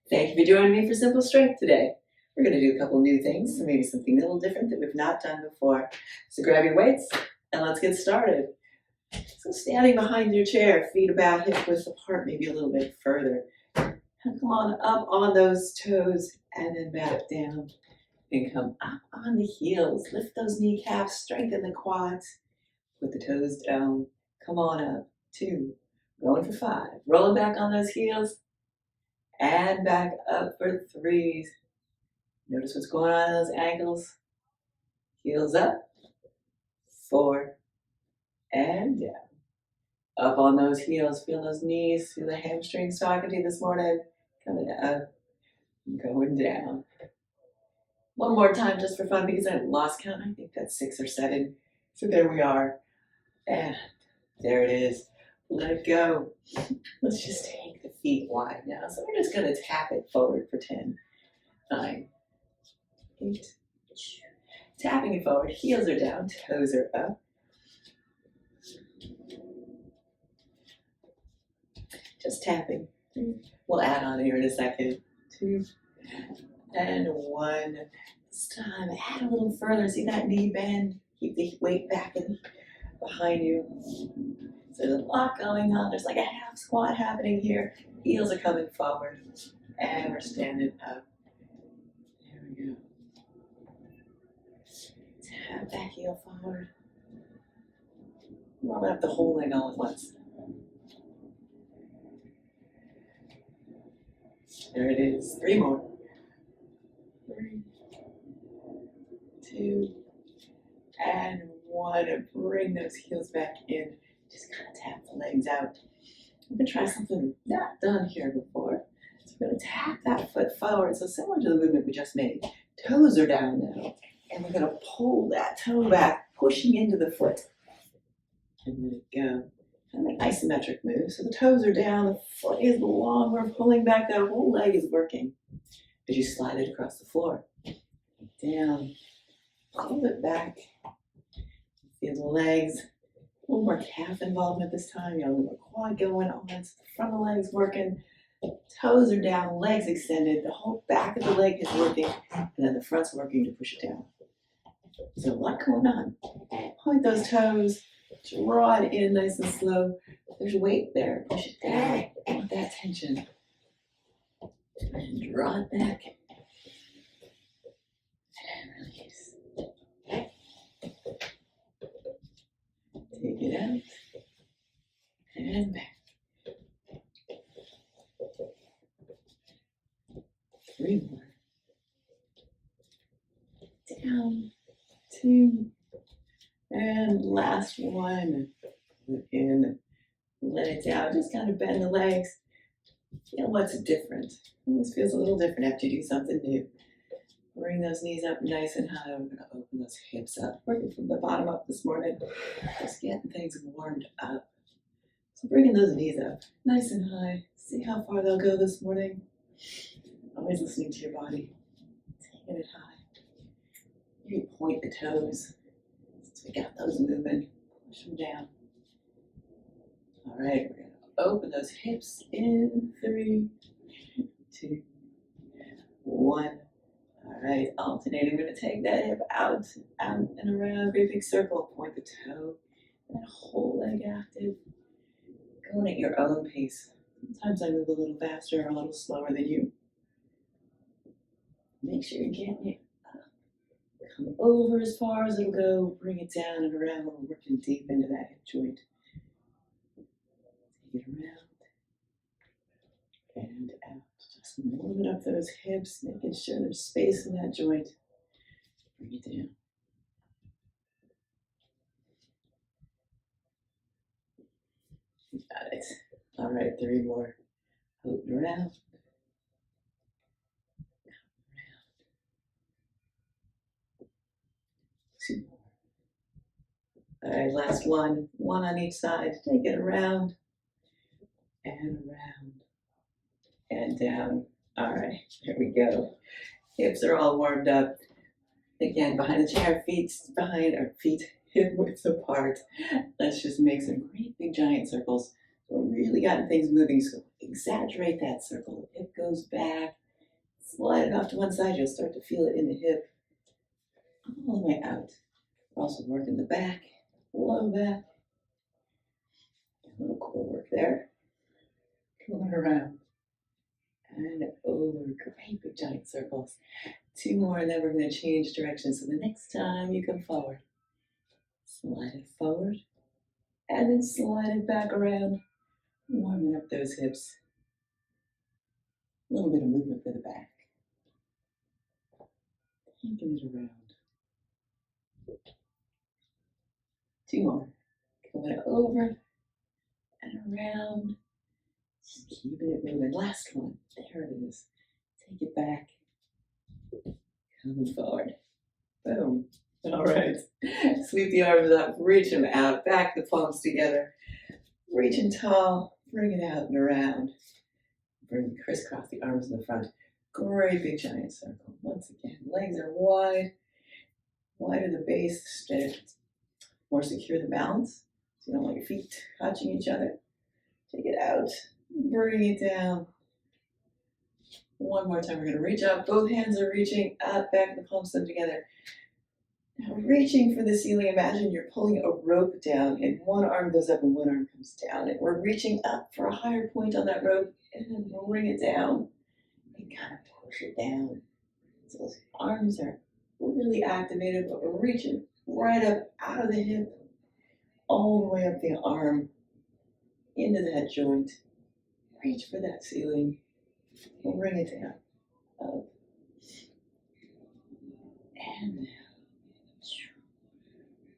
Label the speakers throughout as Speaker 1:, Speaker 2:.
Speaker 1: Thank you for joining me for Simple Strength today. We're going to do a couple new things, so maybe something a little different that we've not done before. So grab your weights and let's get started. So standing behind your chair, feet about hip width apart, maybe a little bit further. And come on up on those toes and then back down. And come up on the heels. Lift those kneecaps, strengthen the quads. Put the toes down. Come on up. 2. Going for 5. Rolling back on those heels. And back up for 3. Notice what's going on in those ankles. Heels up. 4. And down. Up on those heels. Feel those knees. Feel the hamstrings talking to you this morning. Coming up. Going down. One more time just for fun because I lost count. I think that's 6 or 7. So there we are. And there it is. Let it go. Let's just take the feet wide now. So we're just going to tap it forward for 10, 9, 8. Tapping it forward. Heels are down. Toes are up. Just tapping. 3. We'll add on here in a second. 2. And 1. This time, add a little further. See that knee bend? Keep the weight back and behind you. So there's a lot going on. There's like a half squat happening here. Heels are coming forward. And we're standing up. There we go. Tap that heel forward. Warm up the whole leg all at once. There it is. 3 more. 3, 2, and 1. Bring those heels back in. Just kind of tap the legs out. We're going to try something we've not done here before. So we're going to tap that foot forward. So similar to the movement we just made. Toes are down now. And we're going to pull that toe back, pushing into the foot. And let it go. Kind of an isometric move. So the toes are down, the foot is long. We're pulling back, that whole leg is working. As you slide it across the floor. Down. Pull it back. Feel the legs. A little more calf involvement this time. You have a little more quad going on. So the front of the leg's working. Toes are down, legs extended. The whole back of the leg is working. And then the front's working to push it down. So a lot going on. Point those toes. Draw it in nice and slow. There's weight there. Push it down. Want that tension. And draw it back. And release. Take it out. And back. 3 more. Down. 2. And last one. Put in. Let it down. Just kind of bend the legs. Feel what's different. Always feels a little different after you do something new. Bring those knees up nice and high. We're going to open those hips up. Working from the bottom up this morning. Just getting things warmed up. So bringing those knees up nice and high. See how far they'll go this morning. Always listening to your body. Taking it high. You point the toes. So we got those moving. Push them down. All right, we're going to open those hips in 3, 2, 1. All right, alternating. We're going to take that hip out and around. Great big circle. Point the toe. That whole leg active. Going at your own pace. Sometimes I move a little faster or a little slower than you. Make sure you're getting it up. Come over as far as it'll go. Bring it down and around. We're working deep into that hip joint. Take it around and out. Just warming up those hips, making sure there's space in that joint. Bring it down. Got it. All right, 3 more. Open around. Two more. All right, last one. 1 on each side. Take it around and around and down. All right, here we go. Hips are all warmed up. Again, behind the chair, feet behind our feet, hip width apart. Let's just make some great big giant circles So we're really gotten things moving, so exaggerate that circle. The hip goes back, slide it off to one side, you'll start to feel it in the hip, all the way out. We're also working the back, low back, a little core work there. Coming around and over, great big giant circles. 2 more and then we're going to change direction. So the next time you come forward, slide it forward and then slide it back around, warming up those hips. A little bit of movement for the back. Taking it around. 2 more. Going over and around. Just keeping it moving. Last one. There it is. Take it back. Coming forward. Boom. All right. Sweep the arms up. Reach them out. Back the palms together. Reaching tall. Bring it out and around. Bring crisscross the arms in the front. Great big giant circle. Once again, legs are wide. Wider the base. More secure the balance. So you don't want your feet touching each other. Take it out. Bring it down. One more time. We're going to reach up. Both hands are reaching up. Back the palms them together. Now reaching for the ceiling. Imagine you're pulling a rope down and one arm goes up and one arm comes down. And we're reaching up for a higher point on that rope and then bring it down and kind of push it down. So those arms are really activated, but we're reaching right up out of the hip, all the way up the arm, into that joint. Reach for that ceiling. We'll bring it down, up, and down.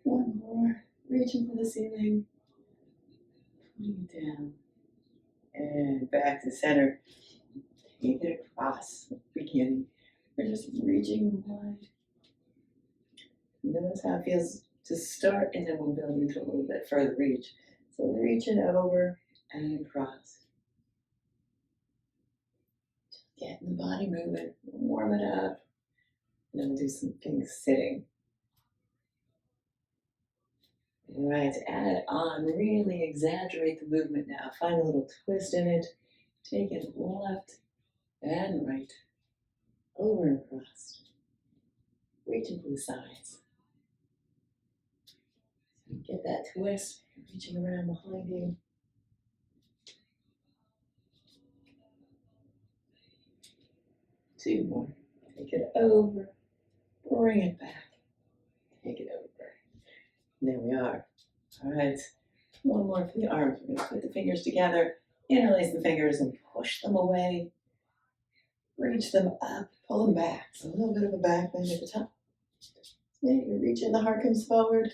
Speaker 1: One more, reaching for the ceiling, putting it down, and back to center. Take it across the beginning. We're just reaching wide. Notice how it feels to start, and then we'll build into a little bit further reach. So reaching over and across. Just getting the body moving, warm it up, and then we'll do some things sitting. Right, add it on, really exaggerate the movement now. Find a little twist in it. Take it left and right, over and across. Reaching to the sides. Get that twist, reaching around behind you. Two more. Take it over, bring it back. Take it over. There we are. All right, one more for the arms. We're going to put the fingers together, interlace the fingers and push them away. Reach them up, pull them back. So a little bit of a back bend at the top. Maybe you reach in, the heart comes forward,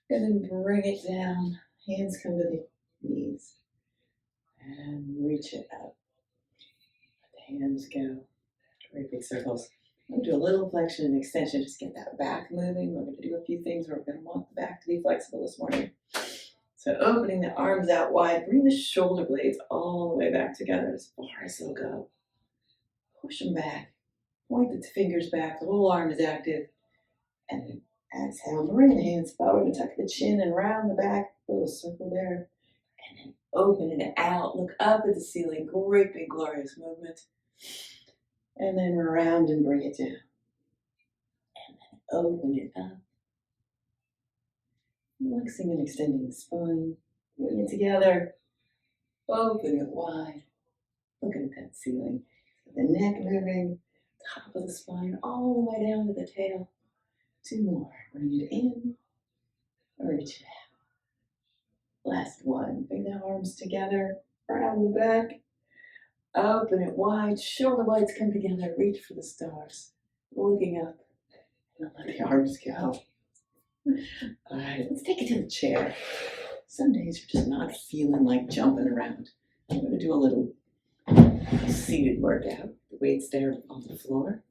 Speaker 1: and then bring it down. Hands come to the knees, and reach it up. Let the hands go. Great big circles. I'm going to do a little flexion and extension, just get that back moving. We're going to do a few things where we're going to want the back to be flexible this morning. So opening the arms out wide, bring the shoulder blades all the way back together as far as they'll go. Push them back, point the fingers back, the whole arm is active. And then exhale, bring the hands forward and tuck the chin and round the back, little circle there. And then open it out, look up at the ceiling, great big glorious movement. And then round and bring it down. And then open it up. Flexing and extending the spine. Bring it together. Open it wide. Looking at that ceiling. The neck moving. Top of the spine all the way down to the tail. Two more. Bring it in. Reach it out. Last one. Bring the arms together. Round the back. Open it wide, shoulder blades come together, reach for the stars, looking up, and let the arms go. All right, let's take it to the chair. Some days you're just not feeling like jumping around. I'm going to do a little seated workout. The weights there on the floor.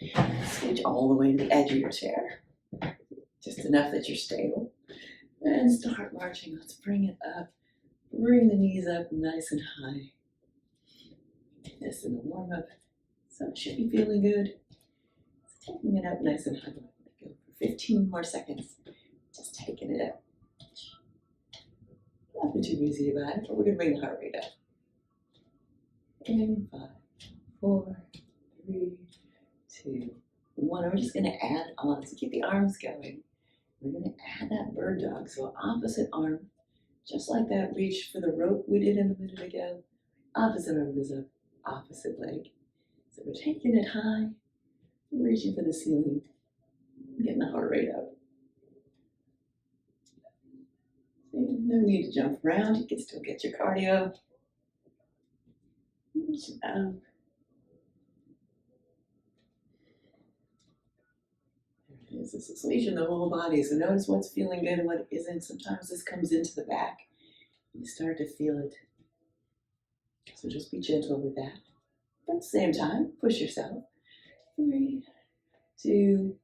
Speaker 1: Scooch all the way to the edge of your chair, just enough that you're stable. And start marching. Let's bring it up. Bring the knees up nice and high. This in the warm up, so it should be feeling good. So taking it up nice and high. Go for 15 more seconds. Just taking it up. Nothing too easy about it, but we're going to bring the heart rate up. In 5, 4, 3, 2, 1. And we're just going to add on. So keep the arms going. We're going to add that bird dog. So opposite arm, just like that reach for the rope we did a minute ago. Opposite arm goes up, opposite leg. So we're taking it high, reaching for the ceiling, getting the heart rate up. No need to jump around. You can still get your cardio. Reach up. There it is. This is lesion the whole body. So notice what's feeling good and what isn't. Sometimes this comes into the back. You start to feel it. So just be gentle with that. At the same time, push yourself. 3, 2,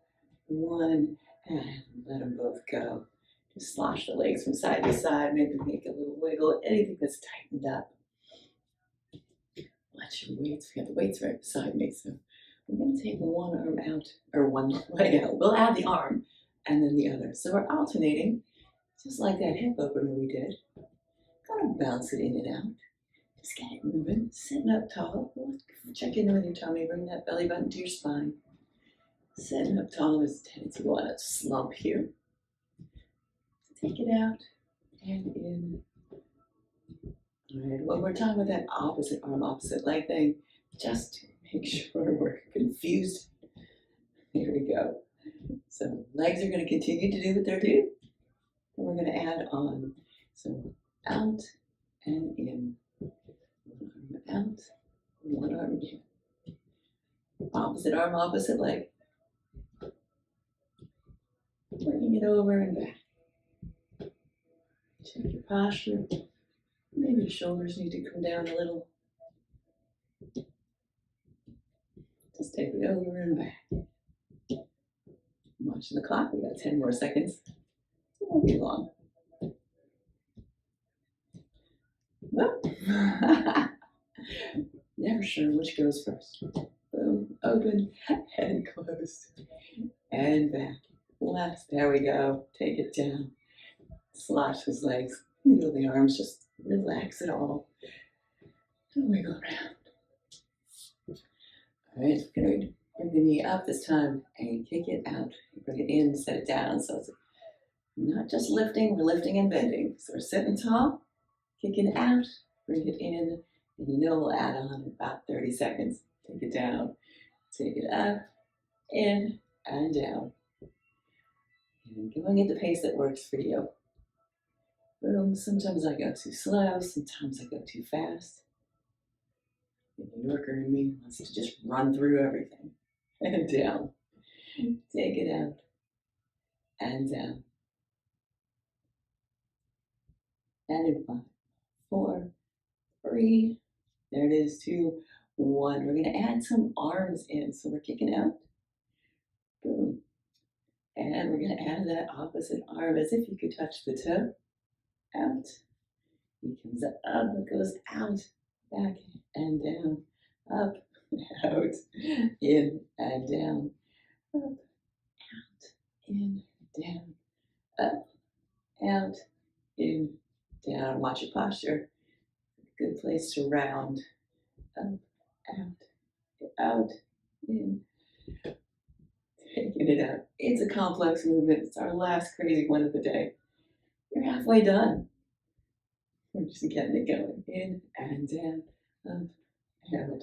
Speaker 1: 1, and let them both go. Just slosh the legs from side to side, maybe make a little wiggle, anything that's tightened up. Watch your weights. We have the weights right beside me, so we're going to take one arm out, or one leg out. We'll add the arm and then the other. So we're alternating, just like that hip opener we did. Kind of bounce it in and out. Just get it moving, sitting up tall. Check in with your tummy, bring that belly button to your spine. Sitting up tall, there's a tendency to go on a slump here. Take it out and in. All right, one more time with that opposite arm, opposite leg thing. Just to make sure we're confused. Here we go. So legs are going to continue to do what they're doing. And we're going to add on. So out and in. One arm out, one arm in. Opposite arm, opposite leg. Bringing it over and back. Check your posture. Maybe your shoulders need to come down a little. Just take it over and back. I'm watching the clock. We got 10 more seconds. It won't be long. Well, never sure which goes first. Boom, open and closed. And back. Last. There we go. Take it down. Slosh his legs. Wiggle the arms. Just relax it all. And wiggle around. All right, we're going to bring the knee up this time and kick it out. Bring it in, set it down. So it's not just lifting, we're lifting and bending. So we're sitting tall, kicking out, bring it in, and you know we'll add on in about 30 seconds. Take it down, take it up, in, and down. And going at the pace that works for you. Boom, sometimes I go too slow, sometimes I go too fast. The New Yorker in me wants to just run through everything. And down. Take it out. And down. And in 5, 4, 3, there it is, 2, 1. We're going to add some arms in. So we're kicking out. Boom. And we're going to add that opposite arm as if you could touch the toe. Out. He comes up, it goes out, back and down, up, out, in and down, up, out, in, down, up, out, in, down. Watch your posture. Good place to round. Up, out, in. Taking it out. It's a complex movement. It's our last crazy one of the day. You're halfway done. We're just getting it going. In and down, up, out,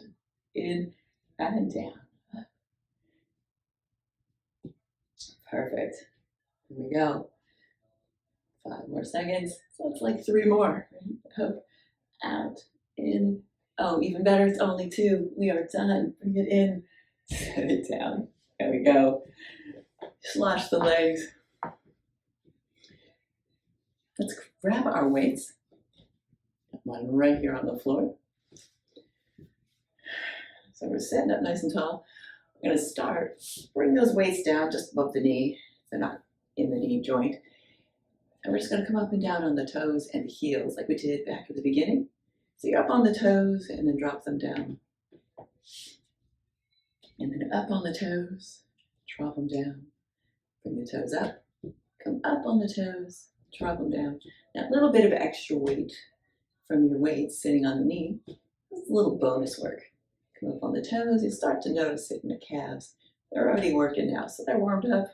Speaker 1: in and down. Up. Perfect. Here we go. 5 more seconds. So it's like 3 more. Up, out, in. Oh, even better, it's only 2. We are done. Bring it in. Set it down. There we go. Slosh the legs. Let's grab our weights. One right here on the floor. So we're sitting up nice and tall. We're going to start. Bring those weights down just above the knee. They're not in the knee joint. And we're just going to come up and down on the toes and the heels like we did back at the beginning. So you're up on the toes and then drop them down. And then up on the toes, drop them down. Bring the toes up. Come up on the toes, drop them down. Now a little bit of extra weight from your weights sitting on the knee. This is a little bonus work. Come up on the toes, you start to notice it in the calves. They're already working now, so they're warmed up.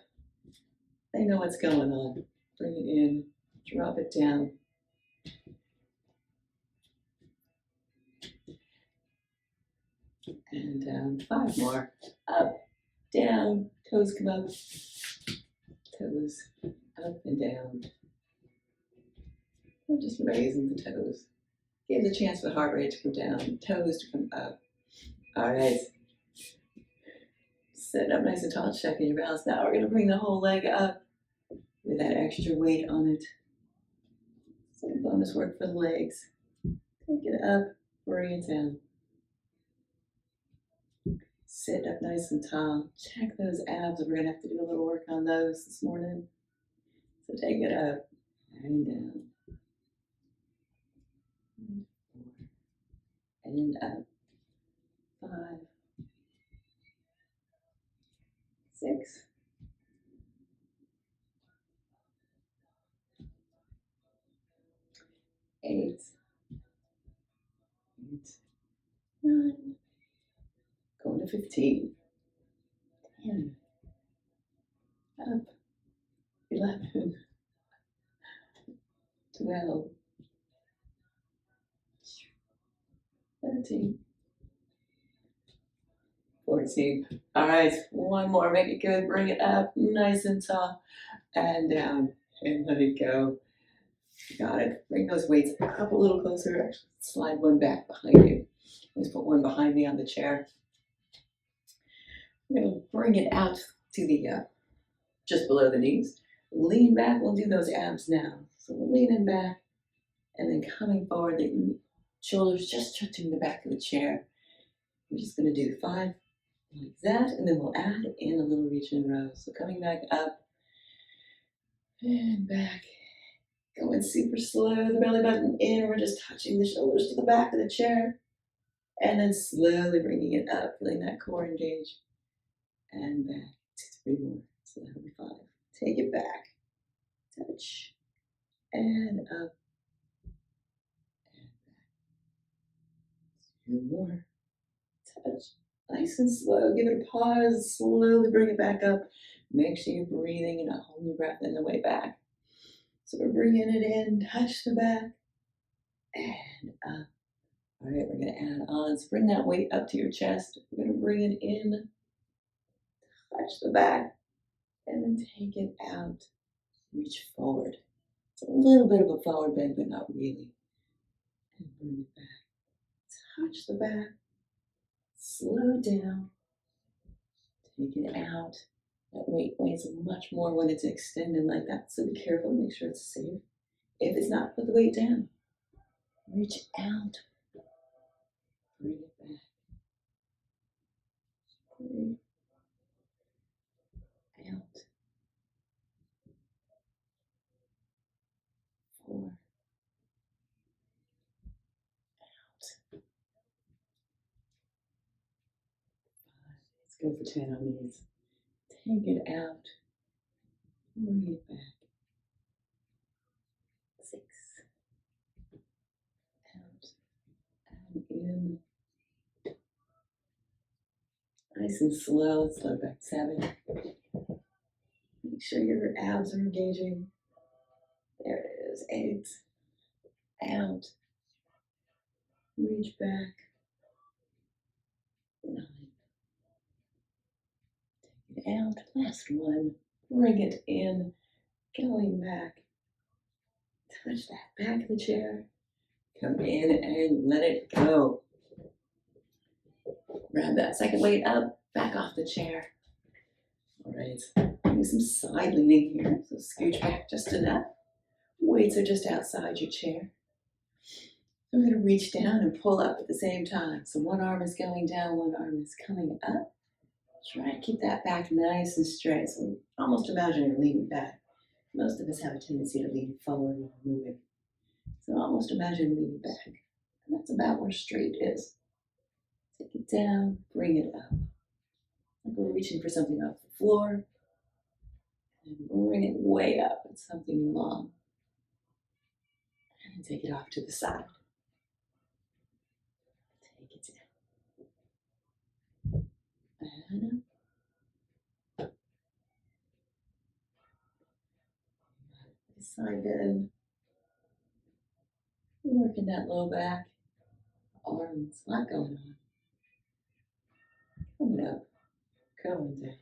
Speaker 1: They know what's going on. Bring it in, drop it down. And down, 5 more. Up, down, toes come up, toes up and down. We're just raising the toes. Gives a chance for the heart rate to come down, toes to come up. All right. Sit up nice and tall, checking your balance. Now we're going to bring the whole leg up with that extra weight on it. Some bonus work for the legs. Take it up, bring it down. Sit up nice and tall. Check those abs. We're going to have to do a little work on those this morning. So take it up and down. And up. 5, 6, 8, 9, going to 15, 10, up, 11, 12, 13, 14. All right, one more, make it good, bring it up, nice and tall, and down, and let it go. Got it. Bring those weights up a little closer, actually slide one back behind you. Let's put one behind me on the chair. I'm going to bring it out to the, just below the knees. Lean back, we'll do those abs now. So we're leaning back, and then coming forward, the shoulders just touching the back of the chair. We're just going to do 5 like that, and then we'll add in a little reach and row. So coming back up, and back. Going super slow, the belly button in, we're just touching the shoulders to the back of the chair. And then slowly bringing it up, feeling that core engage. And back, 2, 3 more, so that'll be 5. Take it back, touch, and up, and back. 2 more, touch, nice and slow, give it a pause, slowly bring it back up. Make sure you're breathing and not holding your breath in the way back. So we're bringing it in, touch the back, and up. All right, we're going to add on. So bring that weight up to your chest. We're going to bring it in, touch the back, and then take it out. Reach forward. It's a little bit of a forward bend, but not really. And bring it back. Touch the back. Slow it down. Take it out. That weight weighs much more when it's extended like that, so be careful, make sure it's safe. If it's not, put the weight down. Reach out. Bring it back. Bring out. 4. Out. 5. Let's go for 10 on these. Take it out. Bring it back. 6. Out. And in. Nice and slow. Let's slow back. 7. Make sure your abs are engaging. There it is. 8. Out. Reach back. 9. Take it out. Last one. Bring it in. Going back. Touch that back of the chair. Come in and let it go. Grab that second weight up. Back off the chair. All right. Do some side leaning here. So scooch back just enough. Weights are just outside your chair. We're going to reach down and pull up at the same time. So one arm is going down, one arm is coming up. Try to keep that back nice and straight. So almost imagine you're leaning back. Most of us have a tendency to lean forward when we're moving. So almost imagine leaning back. And that's about where straight is. Take it down, bring it up. Like we're reaching for something off the floor. And bring it way up. It's something long. And take it off to the side. Take it down. And up. This side bend. Working that low back. Arms, a lot going on. Coming up. Going down.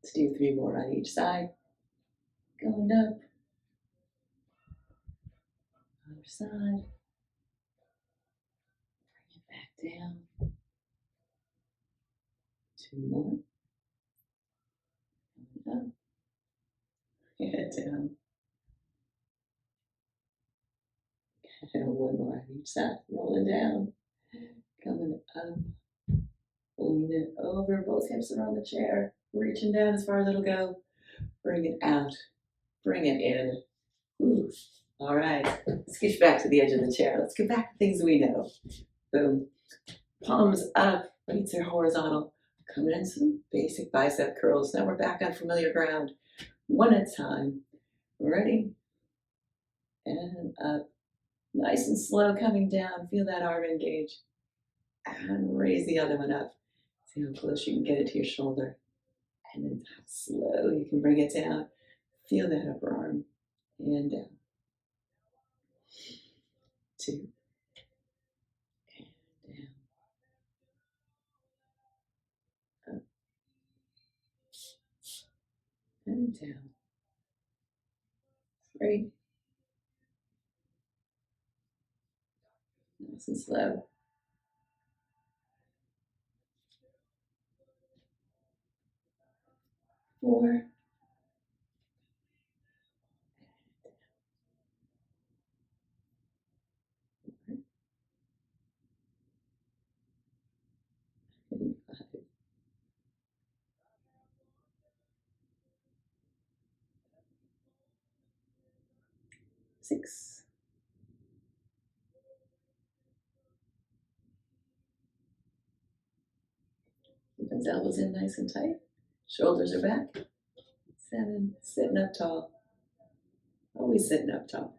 Speaker 1: Let's do 3 more on each side. Going up. Other side. Bring it back down. 2 more. Up. Head down. And 1 more on each side. Rolling down. Coming up. Lean it over. Both hips are on the chair. Reaching down as far as it'll go. Bring it out. Bring it in. Ooh. All right. Scooch back to the edge of the chair. Let's get back to things we know. Boom. Palms up. Feet are horizontal. Coming in some basic bicep curls. Now we're back on familiar ground. 1 at a time. Ready? And up. Nice and slow coming down. Feel that arm engage. And raise the other one up. See how close you can get it to your shoulder. And then how slow you can bring it down. Feel that upper arm. And down. 2. And down. Up. And down. 3. Nice and slow. 4. 5. 6. Keep those elbows in nice and tight. Shoulders are back. 7. Sitting up tall. Always sitting up tall.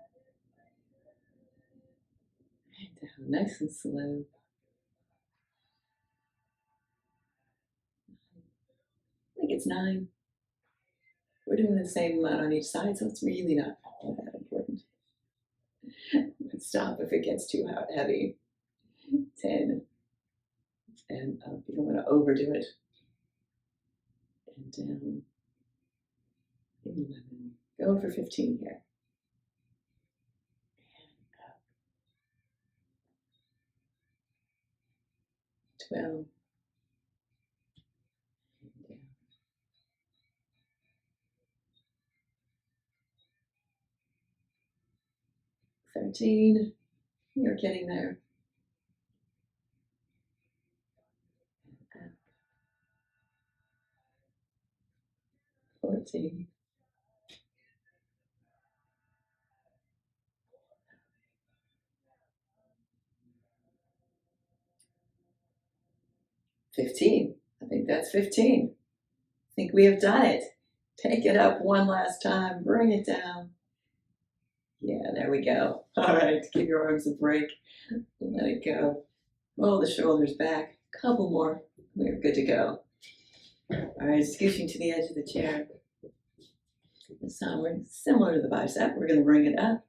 Speaker 1: And down, nice and slow. I think it's 9. We're doing the same amount on each side, so it's really not all that important. But stop if it gets too heavy. 10. And up. You don't want to overdo it. And down. 11. Going for 15 here. And up. 12. And down. 13. You're getting there. And up. 14. 15. I think that's 15. I think we have done it. Take it up one last time. Bring it down. Yeah, there we go. All right, give your arms a break. Let it go. Roll the shoulders back. Couple more. We're good to go. All right, scooching to the edge of the chair. This time we're similar to the bicep. We're going to bring it up.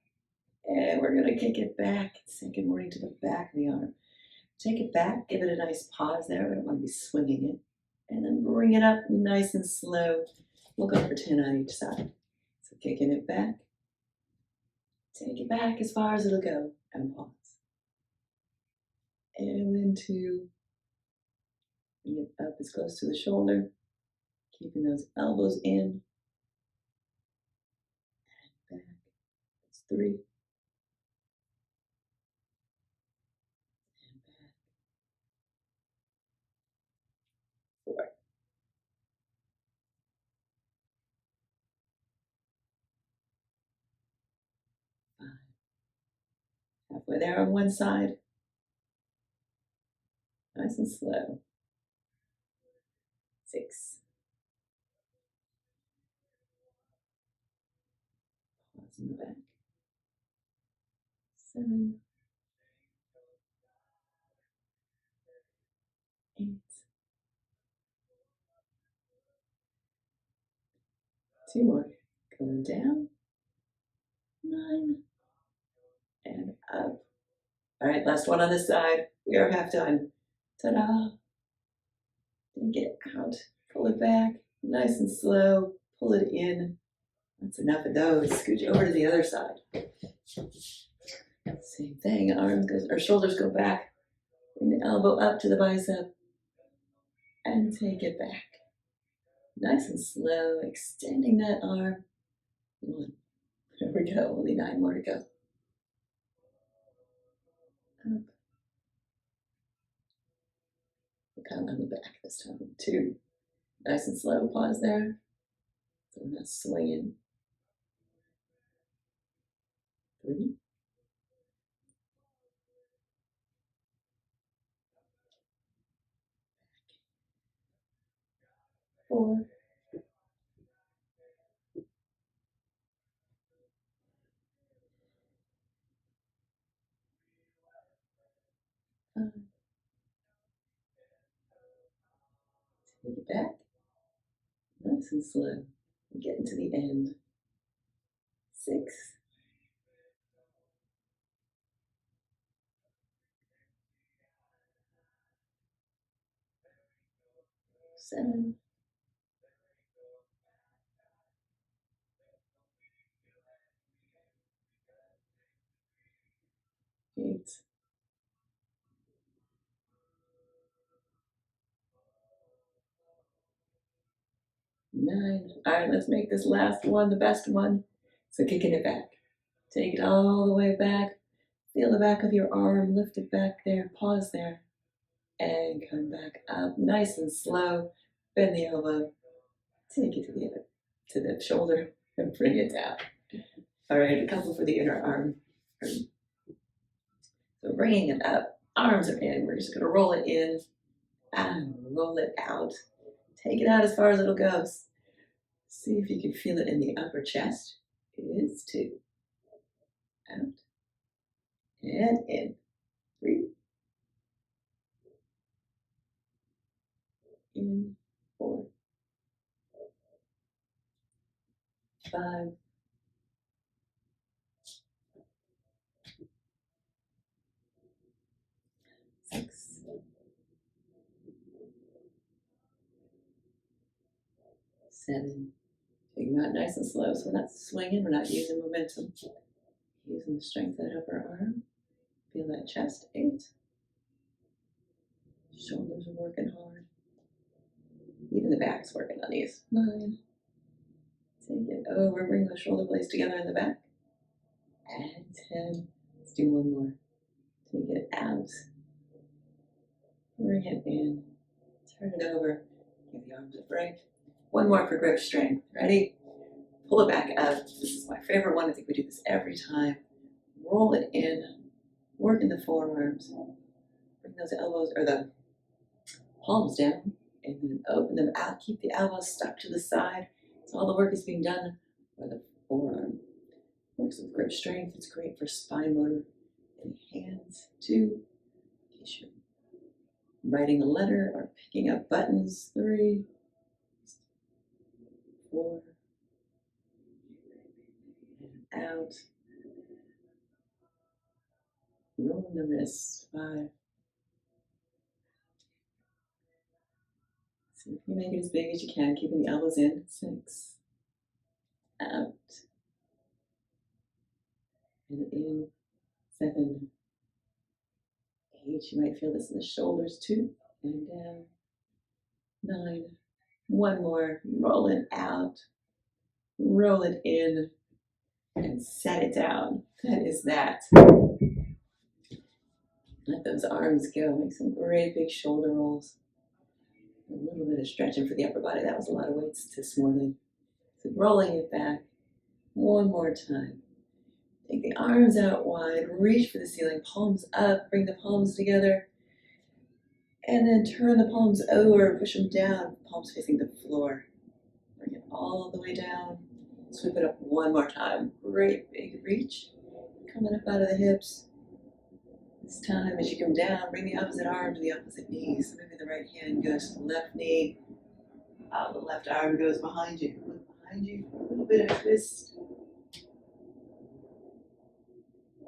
Speaker 1: And we're going to kick it back. Sink it more into the back of the arm. Take it back. Give it a nice pause there. We don't want to be swinging it. And then bring it up nice and slow. We'll go for 10 on each side. So kicking it back. Take it back as far as it'll go. And pause. And then 2. Bring it up as close to the shoulder. Keeping those elbows in. And back. That's 3. And back. 4. 5. Halfway there on one side. Nice and slow. 6. Pause in the back. 7, 8, 2 more. Going down. 9, and up. All right, last one on this side. We are half done. Ta-da! Take it out. Pull it back. Nice and slow. Pull it in. That's enough of those. Scooch over to the other side. Same thing. Arms goes, or shoulders go back. Bring the elbow up to the bicep. And take it back. Nice and slow. Extending that arm. 1. There we go. Only 9 more to go. Up. We're kind of on the back this time. 2. Nice and slow. Pause there. So we're not swinging. 3. 4. 5. Take it back. Nice and slow. We're getting to the end. 6. 7. 8. 9. All right, let's make this last one the best one. So kicking it back. Take it all the way back. Feel the back of your arm. Lift it back there. Pause there. And come back up. Nice and slow. Bend the elbow. Take it to the shoulder and bring it down. All right, a couple for the inner arm. So bringing it up. Arms are in. We're just going to roll it in and roll it out. Take it out as far as it'll go. See if you can feel it in the upper chest. It is 2. Out. And in. 3. In. 4. 5. 6. 7. Take them out nice and slow, so we're not swinging, we're not using momentum. Using the strength of that upper arm. Feel that chest. 8. Shoulders are working hard. Even the back's working on these. 9. Take it over, bring the shoulder blades together in the back. And 10. Let's do one more. Take it out. Bring it in. Turn it over. Give the arms a break. One more for grip strength. Ready? Pull it back up. This is my favorite one. I think we do this every time. Roll it in. Work in the forearms. Bring those elbows or the palms down. And then open them out. Keep the elbows stuck to the side. So all the work is being done by the forearm. Works with grip strength. It's great for spine motor and hands. 2. In case you're writing a letter or picking up buttons. 3. 4. And out. Rolling the wrists. 5. See if you make it as big as you can, keeping the elbows in. 6. Out. And in. 7. 8. You might feel this in the shoulders. 2. And down. 9. One more. Roll it out. Roll it in. And set it down. That is that. Let those arms go. Make some great big shoulder rolls. A little bit of stretching for the upper body. That was a lot of weights this morning. So rolling it back. One more time. Take the arms out wide. Reach for the ceiling. Palms up. Bring the palms together. And then turn the palms over. Push them down. Palms facing the floor. Bring it all the way down. Sweep it up one more time. Great big reach. Coming up out of the hips. This time, as you come down, bring the opposite arm to the opposite knee. So maybe the right hand goes to the left knee. The left arm goes behind you. Look behind you for a little bit of twist.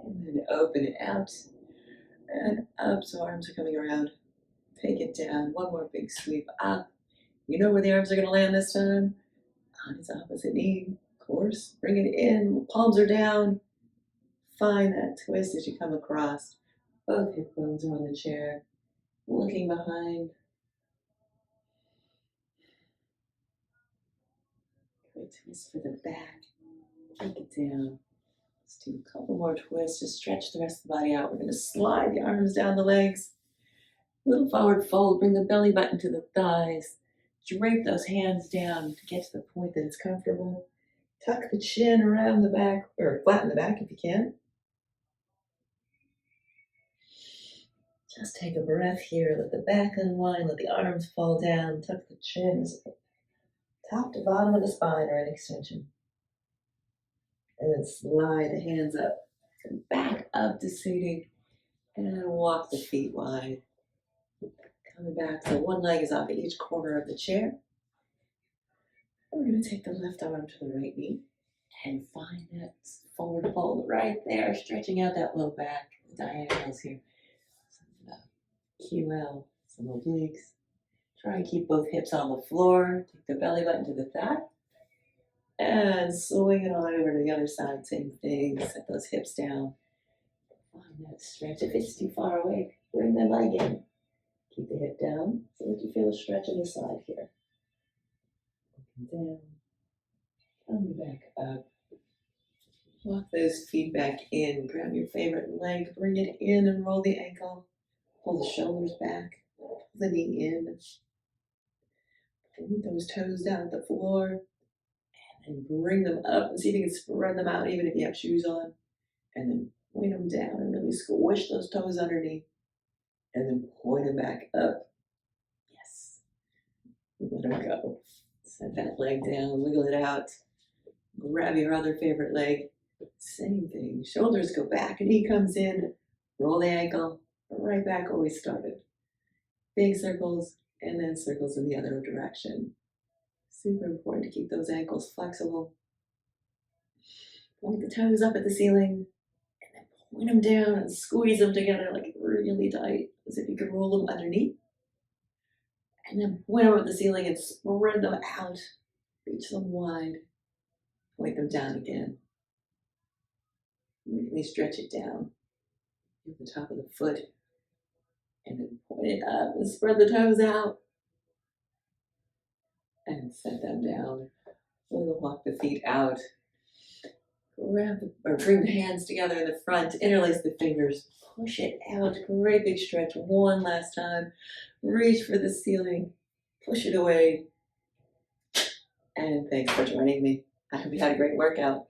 Speaker 1: And then open it out and up. So arms are coming around. Take it down. One more big sweep up. You know where the arms are going to land this time? On its opposite knee. Of course. Bring it in. Palms are down. Find that twist as you come across. Both hip bones are on the chair. Looking behind. Great twist for the back. Take it down. Let's do a couple more twists. Just stretch the rest of the body out. We're going to slide the arms down the legs. Little forward fold. Bring the belly button to the thighs. Drape those hands down to get to the point that it's comfortable. Tuck the chin around the back, or flatten the back if you can. Just take a breath here. Let the back unwind. Let the arms fall down. Tuck the chin. Top to bottom of the spine or an extension. And then slide the hands up. And back up to seating. And walk the feet wide. Coming back, so one leg is off each corner of the chair. And we're going to take the left arm to the right knee and find that forward fold right there, stretching out that low back, the diagonals here. Some QL, some obliques. Try and keep both hips on the floor. Take the belly button to the thigh. And swing it on over to the other side. Same thing, set those hips down. Find that stretch. If it's too far away, bring the leg in. Keep the hip down so that you feel a stretch in the side here. Down, coming back up. Walk those feet back in. Grab your favorite leg, bring it in and roll the ankle. Pull the shoulders back, pull the knee in. Pull those toes down at the floor. And bring them up and see if you can spread them out even if you have shoes on. And then point them down and really squish those toes underneath. And then point them back up. Yes. Let them go. Set that leg down, wiggle it out. Grab your other favorite leg. Same thing. Shoulders go back, knee comes in. Roll the ankle. Right back where we started. Big circles and then circles in the other direction. Super important to keep those ankles flexible. Point the toes up at the ceiling. And then point them down and squeeze them together like really tight. As if you could roll them underneath. And then point them up the ceiling and spread them out. Reach them wide. Point them down again. Really stretch it down. At the top of the foot. And then point it up and spread the toes out. And set them down. We'll walk the feet out. Bring the hands together in the front. Interlace the fingers. Push it out. Great big stretch. One last time. Reach for the ceiling. Push it away. And thanks for joining me. I hope you had a great workout.